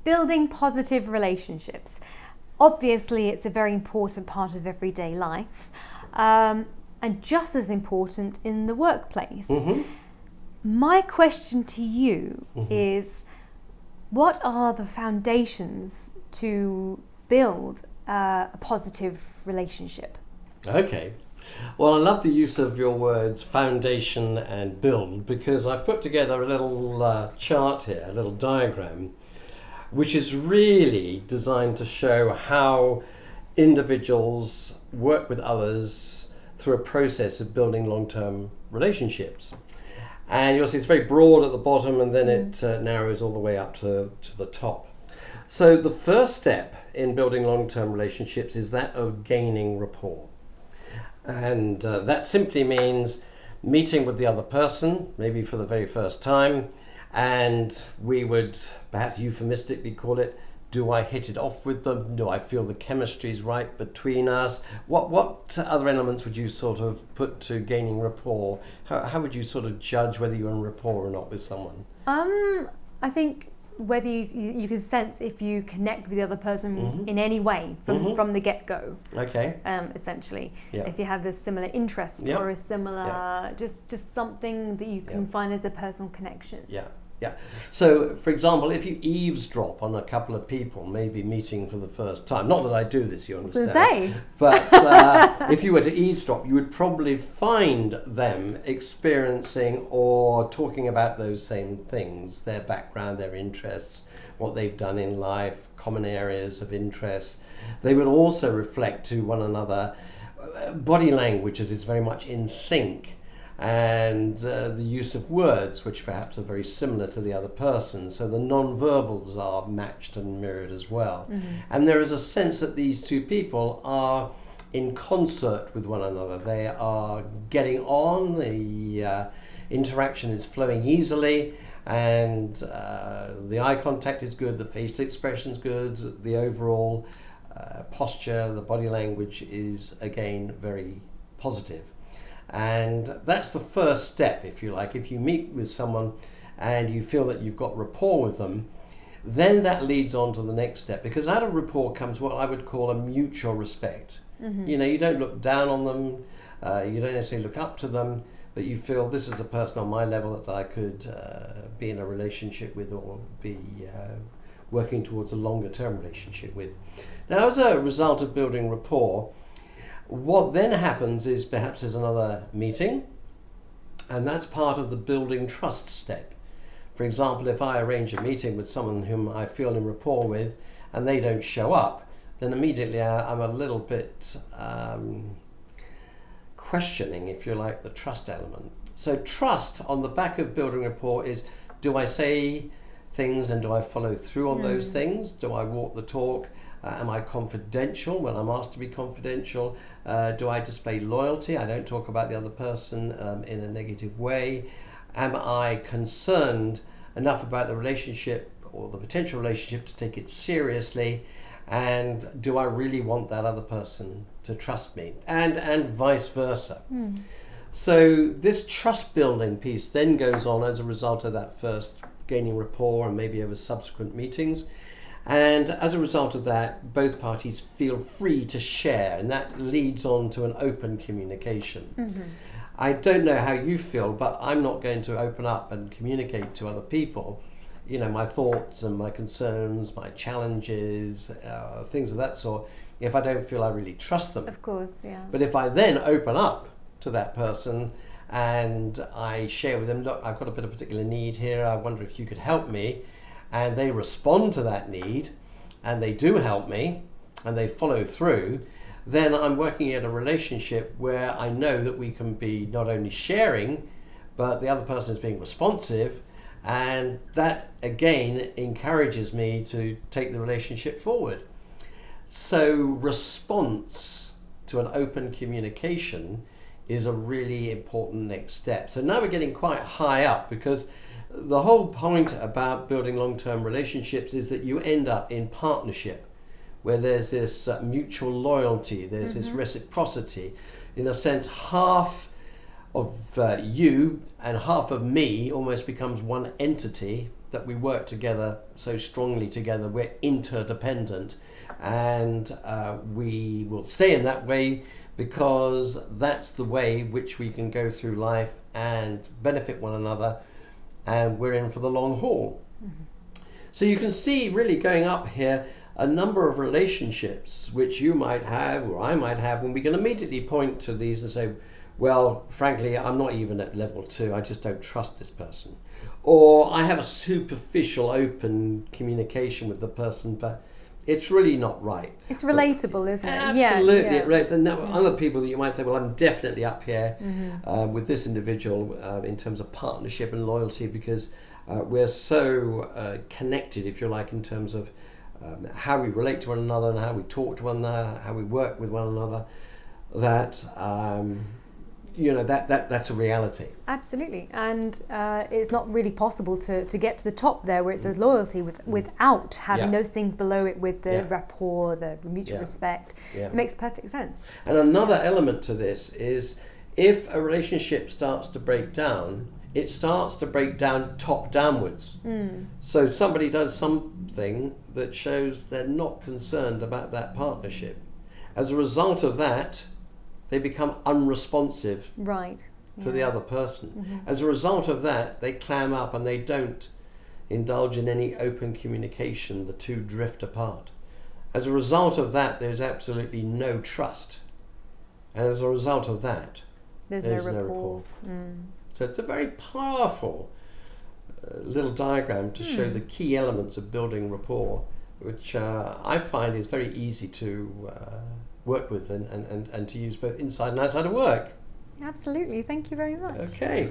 building positive relationships. Obviously, it's a very important part of everyday life, and just as important in the workplace. My question to you is, what are the foundations to build a positive relationship? Okay. Well, I love the use of your words foundation and build, because I've put together a little chart here, a little diagram, which is really designed to show how individuals work with others through a process of building long-term relationships. And you'll see it's very broad at the bottom, and then it narrows all the way up to the top. So the first step in building long-term relationships is that of gaining rapport. And that simply means meeting with the other person, maybe for the very first time, and we would perhaps euphemistically call it, do I hit it off with them? Do I feel the chemistry is right between us? What other elements would you sort of put to gaining rapport? How would you sort of judge whether you're in rapport or not with someone? I think whether you can sense if you connect with the other person in any way from the get-go. Okay. Essentially, Yeah. if you have a similar interest or a similar just something that you can find as a personal connection. Yeah. So, for example, if you eavesdrop on a couple of people, maybe meeting for the first time, not that I do this, you understand, but if you were to eavesdrop, you would probably find them experiencing or talking about those same things, their background, their interests, what they've done in life, common areas of interest. They would also reflect to one another body language that is very much in sync, and the use of words which perhaps are very similar to the other person, so the non-verbals are matched and mirrored as well. And there is a sense that these two people are in concert with one another. They are getting on, the interaction is flowing easily, and the eye contact is good, the facial expression is good, the overall posture, the body language is again very positive. And that's the first step, if you like. If you meet with someone and you feel that you've got rapport with them, then that leads on to the next step, because out of rapport comes what I would call a mutual respect. You know, you don't look down on them, you don't necessarily look up to them, but you feel this is a person on my level that I could be in a relationship with, or be working towards a longer term relationship with. Now, as a result of building rapport, what then happens is perhaps there's another meeting, and that's part of the building trust step. For example, if I arrange a meeting with someone whom I feel in rapport with and they don't show up, then immediately I'm a little bit questioning, if you like, the trust element. So trust on the back of building rapport is, do I say things and do I follow through on those things? Do I walk the talk? Am I confidential when I'm asked to be confidential? Do I display loyalty? I don't talk about the other person in a negative way. Am I concerned enough about the relationship or the potential relationship to take it seriously? And do I really want that other person to trust me? And vice versa. So this trust building piece then goes on as a result of that first gaining rapport and maybe over subsequent meetings. And as a result of that, both parties feel free to share, and that leads on to an open communication. I don't know how you feel, but I'm not going to open up and communicate to other people, you know, my thoughts and my concerns, my challenges, things of that sort, if I don't feel I really trust them. Of course, yeah. But if I then open up to that person and I share with them, look, I've got a bit of particular need here, I wonder if you could help me, and they respond to that need, and they do help me, and they follow through, then I'm working at a relationship where I know that we can be not only sharing, but the other person is being responsive, and that again encourages me to take the relationship forward. So response to an open communication is a really important next step. So now we're getting quite high up, because the whole point about building long-term relationships is that you end up in partnership, where there's this mutual loyalty, there's this reciprocity. In a sense, half of you and half of me almost becomes one entity that we work together so strongly together. We're interdependent, and we will stay in that way because that's the way which we can go through life and benefit one another, and we're in for the long haul. So you can see really going up here a number of relationships which you might have or I might have, and we can immediately point to these and say, well, frankly, I'm not even at level 2, I just don't trust this person. Or I have a superficial open communication with the person, but it's really not right. It's relatable, isn't it? Absolutely, yeah. it relates. And there are other people that you might say, well, I'm definitely up here with this individual in terms of partnership and loyalty, because we're so connected, if you like, in terms of how we relate to one another and how we talk to one another, how we work with one another, that that's a reality. Absolutely, and it's not really possible to get to the top there where it says loyalty without having those things below it with the rapport, the mutual respect. It makes perfect sense. And another element to this is if a relationship starts to break down, it starts to break down top downwards. So somebody does something that shows they're not concerned about that partnership. As a result of that, they become unresponsive to the other person. As a result of that, they clam up and they don't indulge in any open communication. The two drift apart. As a result of that, there's absolutely no trust. And as a result of that, there's no rapport. So it's a very powerful little diagram to show the key elements of building rapport, which I find is very easy to work with and to use both inside and outside of work. Absolutely. Thank you very much. Okay.